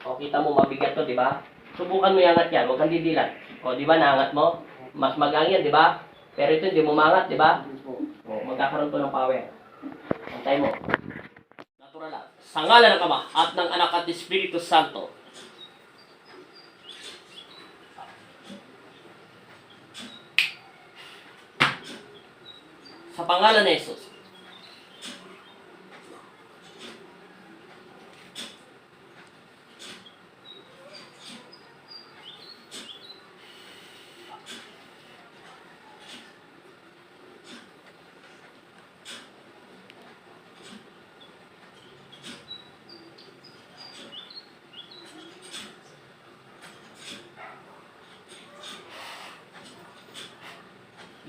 O, kita mo, mabigat to, di ba? Subukan mo iangat yan, huwag kang didilat. O, di ba, naangat mo? Mas magang yan, di ba? Pero ito, hindi mo maangat, di ba? O, magkakaroon to ng power. Antay mo. Natural lang. Sa ngalan ng Ama at ng Anak at Espiritu Santo. Sa pangalan ni Jesus.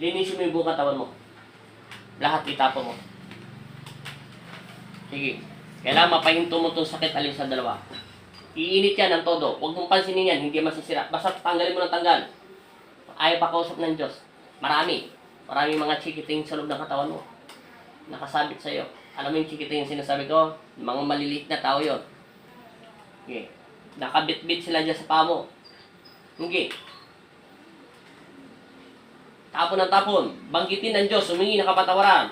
Linisin mo yung buong katawan mo. Lahat itapon mo. Sige. Kailangan mapahinto mo itong sakit alin sa dalawa. Iinit yan ng todo. Huwag mong pansinin yan, hindi masisira. Basta tanggalin mo ng tanggal. Ayaw pa kausap ng Diyos. Marami. Maraming mga chikiting sa loob ng katawan mo. Nakasabit sa'yo. Alam mo yung chikiting yung sinasabi ko? Mga maliliit na tao yon. Okay. Nakabit-bit sila dyan sa paa mo. Okay. Tapon ng tapon. Banggitin ng Diyos. Humingi ng kapatawaran.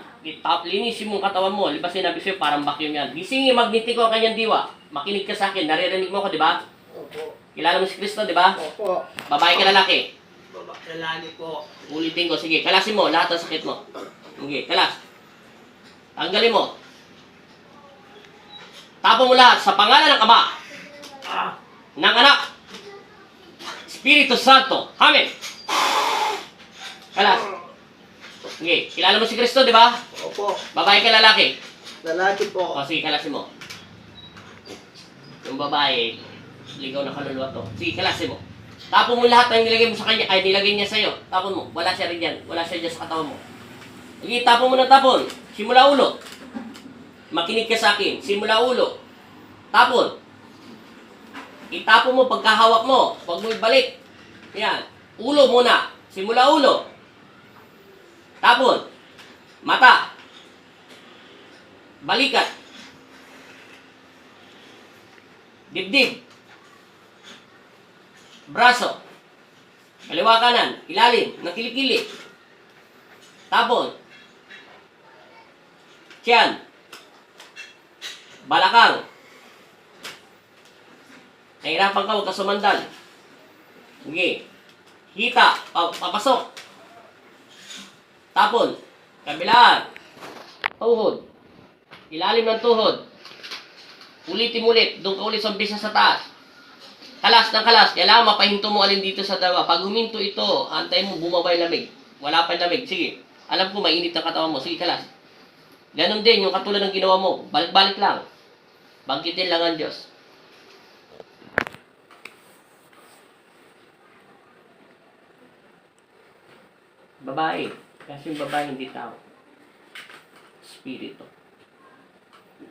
Linisin mo ang katawan mo. Liba sinabi sa'yo, parang vacuum yan. Gisingin magnetiko ang kanyang diwa. Makinig ka sa akin. Naririnig mo ako, di ba? Opo. Kilala mo si Kristo, di ba? Opo. Babae ka lalaki. Lalaki po. Ulitin ko. Sige, kalasin mo. Lahat ng sakit mo. Okay, kalas. Tanggalin mo. Tapon mo lahat sa pangalan ng Ama. Ng Anak. Espiritu Santo. Amen. Kalas. Okay, kilala mo si Kristo, di ba? Opo. Babae ka lalaki. Lalaki po. O sige, kalasin mo. Yung babae, ligaw na kaluluwa to. Sige, kalasin mo. Tapon mo lahat ng nilagay mo sa kanya, ay nilagay niya sa'yo. Tapon mo. Wala siya rin dyan. Wala siya dyan sa katawan mo. Sige, tapon mo ng tapon. Simula ulo. Makinig ka sa akin. Simula ulo. Tapon. Itapon mo pagkahawak mo. Huwag mo ibalik. Yan. Ulo muna. Simula ulo. Tapon. Mata. Balikat. Dibdib. Braso. Kaliwa kanan. Ilalim. Ng kilikili. Tapon. Tiyan. Balakang. Nahirapan ka, huwag ka sumandal. Sige. Hita. Papasok. Tapon. Kabilaan. Tuhod. Ilalim ng tuhod. Ulitin ulit. Doon ka ulit sa umpisa sa taas. Kalas ng kalas. Kailangan mapahinto mo alin dito sa dalawa. Pag huminto ito, antay mo bumaba yung lamig. Wala pa yung lamig. Sige. Alam ko mainit ang katawan mo. Sige, kalas. Ganon din yung katulad ng ginawa mo. Balik-balik lang. Bangkitin lang ang Diyos. Babae. Kasi yung babae hindi tao. Spirito.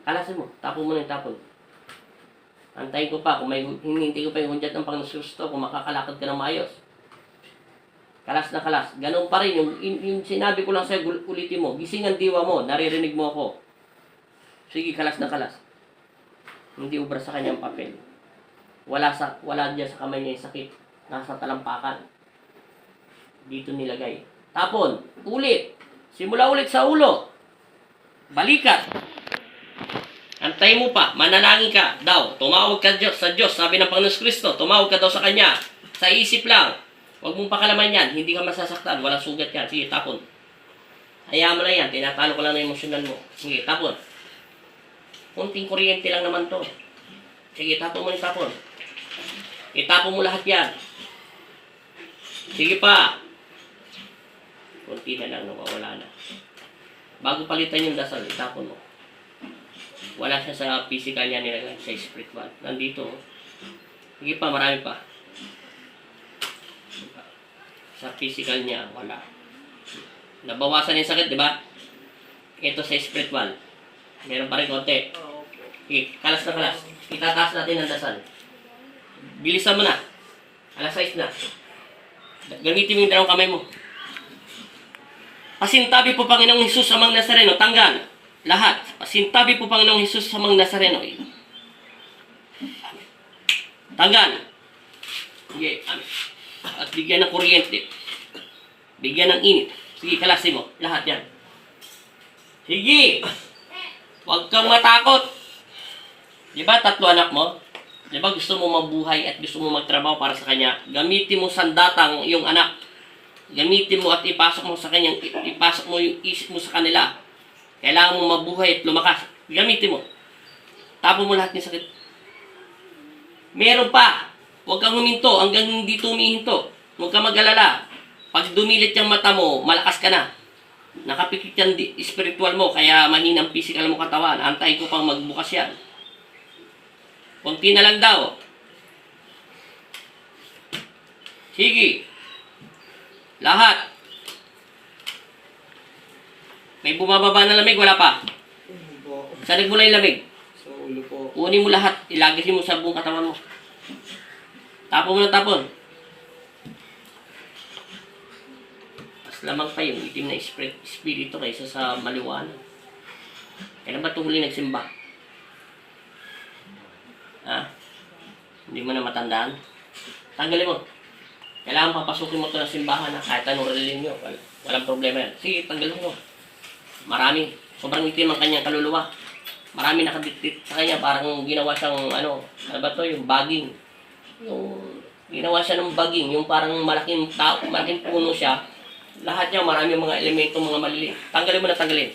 Kalasin mo. Tapon mo na yung tapon. Antayin ko pa. Kung may hinihintay ko pa yung hundyat ng Panginoon Kristo, kung makakalakad ka ng maayos. Kalas na kalas. Ganun pa rin. Yung sinabi ko lang sa'yo, ulitin mo. Gising ang diwa mo. Naririnig mo ako. Sige, kalas na kalas. Hindi ubra sa kanyang papel. Wala dyan sa kamay niya yung sakit. Nasa talampakan. Dito nilagay. Tapon. Ulit. Simula ulit sa ulo. Balikat. Antay mo pa. Manalangin ka daw. Tumawag ka sa Diyos. Sabi ng Panginoon Kristo. Tumawag ka daw sa Kanya. Sa isip lang. Huwag mong pakalaman yan. Hindi ka masasaktan. Walang sugat yan. Sige, tapon. Hayaan mo lang yan. Tinatalo ko lang na emosyonan mo. Sige, tapon. Kunting kuryente lang naman to. Sige, tapon mo yung tapon. Itapon mo lahat yan. Sige pa. Kunti na lang, nawawala na. Bago palitan yung dasal, itapon mo. Wala siya sa physical niya nilagay, sa spiritual. Nandito. Sige pa, marami pa. Sa physical niya, wala. Nabawasan yung sakit, di ba? Ito sa spiritual. Meron pa rin konti. Okay, kalas na kalas. Itataas natin ang dasal. Bilisan mo na. Alas 6 na. Gamitin mo yung dalawang kamay mo. Pasintabi po Panginoong Hesus sa mga Nazareno. Tanggal. Lahat. Pasintabi po Panginoong Hesus sa mga Nazareno. Tanggal. Sige, at bigyan ng kuryente. Bigyan ng init. Sige, kalasin mo. Lahat yan. Sige. Huwag kang matakot. Di ba 3 anak mo? Di ba gusto mo mabuhay at gusto mo magtrabaho para sa kanya? Gamitin mo sandatang yung anak. Gamitin mo at ipasok mo sa kanya, ipasok mo yung isip mo sa kanila. Kailangan mo mabuhay at lumakas. Gamitin mo. Tapon mo lahat ng sakit. Meron pa. Huwag kang huminto hanggang hindi tumihinto. Huwag kang mag-alala. Pag dumilit yung mata mo, malakas ka na. Nakapikit yung spiritual mo, kaya mahinang physical mo katawan. Antay ko pang magbukas yan. Kunti na lang daw. Sige. Lahat. May bumababa na lamig, wala pa. Po. Saan nagmula yung lamig? Sa ulo po. Kunin mo lahat, ilagay mo sa buong katawan mo. Tapon mo ng tapon. Mas lamang pa yung itim na espiritu kaysa sa maliwanag. Kailan ba ito huli nagsimba? Ha? Hindi mo na matandaan? Tanggalin mo. Kailangan papasukin mo ito ng simbahan na kahit anong reliyon nyo. Walang problema yan. Sige, tanggalin mo. Marami. Sobrang itim ang kanyang kaluluwa. Marami nakadiktit sa kanya. Parang ginawa siyang, ano ba ito? Yung baging. Yung ginawa siya ng baging. Yung parang malaking tao, malaking puno siya. Lahat niya, marami mga elemento, mga maliliit. Tanggalin mo na, tanggalin.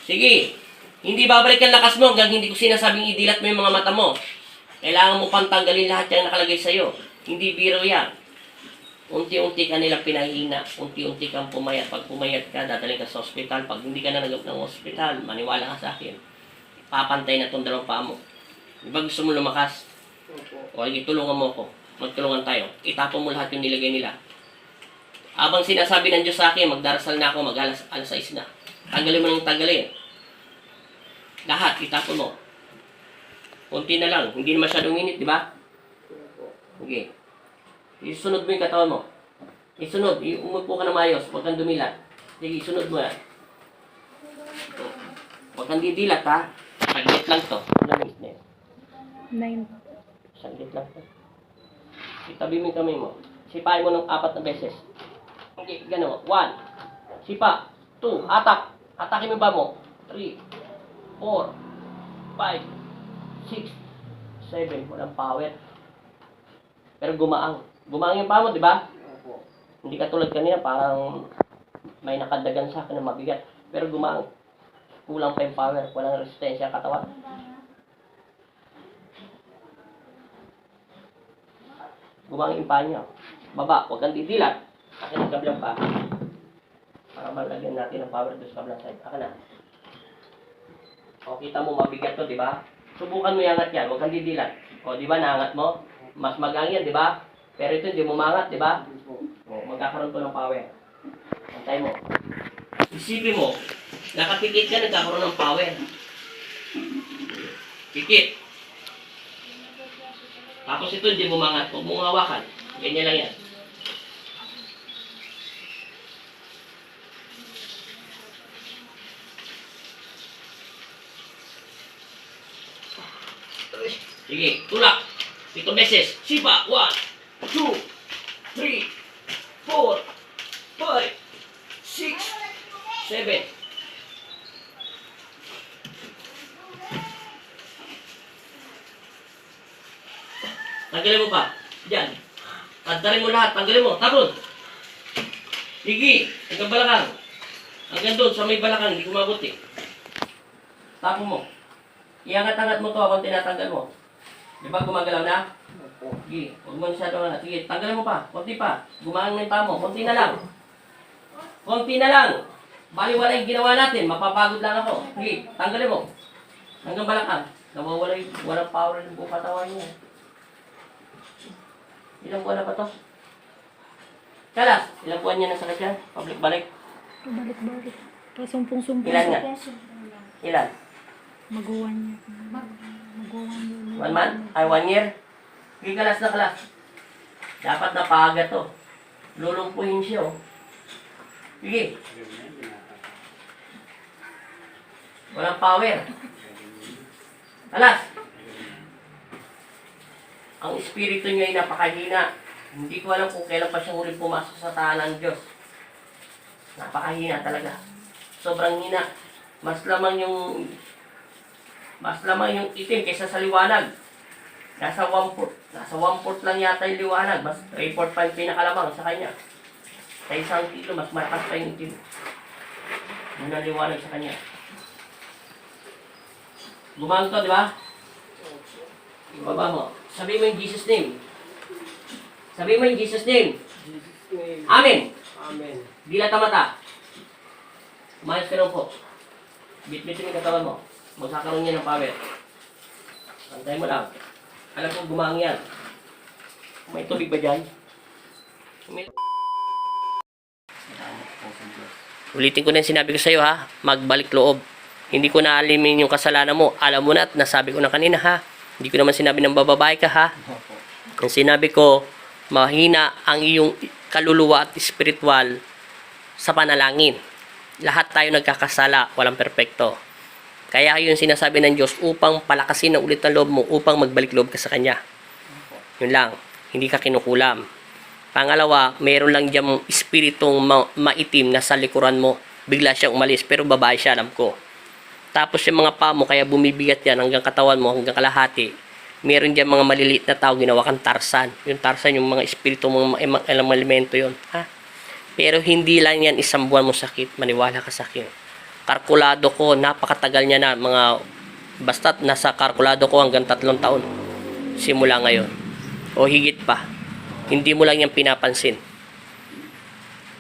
Sige. Hindi babalik ang lakas mo hanggang hindi ko sinasabing idilat mo yung mga mata mo. Kailangan mo pang tanggalin lahat yung nakalagay sa'yo. Hindi biro yan. Unti-unti ka nilang pinahina. Unti-unti kang pumayat. Pag pumayat ka, dadaling ka sa ospital. Pag hindi ka na nagap ng ospital, maniwala ka sa akin. Papantay na itong 2 paa mo. Di ba gusto mo lumakas? Opo. O, tulungan mo ako. Magtulungan tayo. Itapon mo lahat yung nilagay nila. Habang sinasabi ng Diyos sa akin, magdarasal na ako, mag-alas 6 na. Tanggalin mo ng tanggalin. Lahat, itapon mo. Kunti na lang. Hindi na masyadong init, di ba? Opo. Okay. Isunod mo yung katawan mo. Isunod. Umupo ka na mayos. Huwag kang dumilat. Sige, isunod mo yan. Huwag kang didilat, ha? Saglit lang to. Ilang minutes na yun? 9. Saglit lang to. Itabi mo yung kamay mo. Sipain mo ng 4 na beses. Okay, gano'n. 1. Sipa. 2. Atak. Atakin mo ba mo? 3. 4. 5. 6. 7. Walang power. Pero gumaang. Gumaang yung paa mo, di ba? Opo. Hindi ka tulad kanina, parang may nakadagan sa akin na mabigat. Pero gumaang. Kulang pa yung power. Walang resistensya ang katawan. Gumaang yung paa niya. Baba, huwag kang didilat. Akin ang kablang pa. Para malagyan natin ang power doon sa kablang side. Akin na. O, kita mo mabigat to, di ba? Subukan mo iangat yan. Huwag kang didilat. O, di ba, naangat mo? Mas magang yan, di ba? Pero ito, hindi mo maangat, di ba? Opo. O, magkakaroon to ng power. Antay mo. Isipin mo, nakapikit ka, nagkakaroon ng power. Pikit. Tapos ito, hindi mo maangat. Huwag mong hawakan. Ganyan lang yan. Sige, tulak. 7 beses. Sipa. 1, 2, 3, 4, 5, 6, 7. Tanggalin mo pa. Diyan. Tanggalin mo lahat. Tanggalin mo. Tapon. Sige. Hanggang balakang. Hanggang doon sa may balakang. Hindi kumabot eh. Tapon mo. Iangat-angat mo to habang tinatanggal mo. Di ba gumagalaw na? Opo. Sige, huwag mo masyado na. Sige, tanggalin mo pa. Konti pa. Gumaang na yung paa mo. Konti na lang. Konti na lang. Baliwala yung ginawa natin. Mapapagod lang ako. Sige, tanggalin mo. Hanggang balakang. Nawawala yung walang power ng buong katawan niya. Ilang buwan na pa to? Kalas, ilang buwan niya na sakit yan? Pabalik-balik. Balik-balik. Pasumpong-sumpong. Ilan nga? Ilan? Maguwan niya. Maguwan niya. 1 month? Ay, 1 year? Sige, kalas na kalas. Dapat napaga to. Lulumpuhin siya, oh. Sige. Walang power. Kalas. Ang espiritu niyo ay napakahina. Hindi ko alam kung kailan pa siya huling pumasok sa tahanan ng Diyos. Napakahina talaga. Sobrang hina. Mas lamang yung itim kaysa sa liwanag. Nasa 1/4. Nasa 1/4 lang yata yung liwanag. Mas 3/4 pa yung pinakalamang sa kanya. Sa 1 kilo, mas malakas pa yung itim. Yun ang liwanag sa kanya. Gumano to, di ba? Ibaba mo. Sabi mo yung Jesus name. Sabi mo yung Jesus name. Jesus name. Amen. Amen. Dilata mata. Umayos ka lang po. Bit-bitin yung katawan mo. Magkakaroon niya ng power. Pantay mo lang. Alam ko gumangi yan. May tubig ba dyan? Ulitin ko na yung sinabi ko sa iyo ha. Magbalik loob. Hindi ko na alimin yung kasalanan mo. Alam mo na at nasabi ko na kanina ha. Hindi ko naman sinabi ng bababae ka ha. Ang sinabi ko, mahina ang iyong kaluluwa at espiritual sa panalangin. Lahat tayo nagkakasala, walang perpekto. Kaya yun sinasabi ng Diyos upang palakasin na ulit ang loob mo, upang magbalik loob ka sa Kanya. Yun lang, hindi ka kinukulam. Pangalawa, mayroon lang diyang espiritong maitim na sa likuran mo. Bigla siyang umalis, pero babae siya, alam ko. Tapos yung mga paa mo, kaya bumibigat yan hanggang katawan mo, hanggang kalahati. Meron dyan mga maliliit na tao, ginawa kang Tarzan. Yung Tarzan, yung mga espiritu, mga elemento yun. Ha? Pero hindi lang yan isang buwan mo sakit, maniwala ka sa akin. Kalkulado ko, napakatagal niya na, basta't nasa kalkulado ko hanggang 3 taon. Simula ngayon. O higit pa. Hindi mo lang yan pinapansin.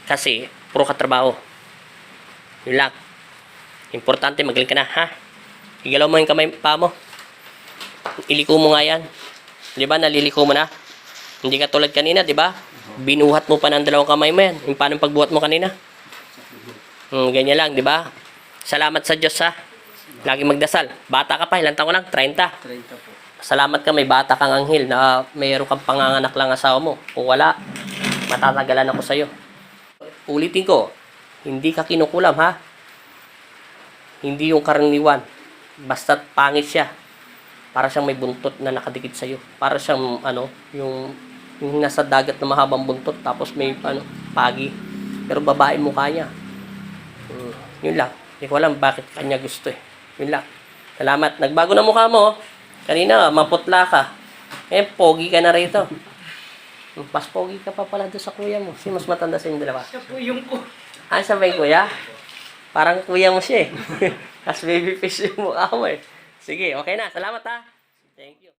Kasi, puro katrabaho. Yun lang. Importante, magaling ka na, ha? Igalaw mo yung kamay pa mo. Iliko mo nga yan. Di ba, naliliko mo na? Hindi ka tulad kanina, di ba? Binuhat mo pa ng 2 kamay mo yan. Yung paano pagbuhat mo kanina? Ganyan lang, di ba? Salamat sa Diyos, ha? Lagi magdasal. Bata ka pa, ilang taon ko lang? 30. 30 po. Salamat ka, may bata kang anghel na mayroon kang panganganak lang asawa mo. Kung wala, matatagalan ako sa'yo. Ulitin ko, hindi ka kinukulam, ha? Hindi yung karaniwan. Basta't pangit siya. Para siyang may buntot na nakadikit sa'yo. Para siyang, yung nasa dagat na mahabang buntot, tapos may, pagi. Pero babae mukha niya. Yun lang. Hindi ko alam bakit kanya gusto eh. Yun lang. Salamat. Nagbago na mukha mo. Kanina, maputla ka. Eh, pogi ka na rito. Mas pogi ka pa pala doon sa kuya mo. Sino mas matanda sa inyong dalawa? Siya po yung ko. Ah, siya ba yung kuya? Parang kuya mo siya eh. Tapos baby face yung mukha mo eh. Sige, okay na. Salamat ha.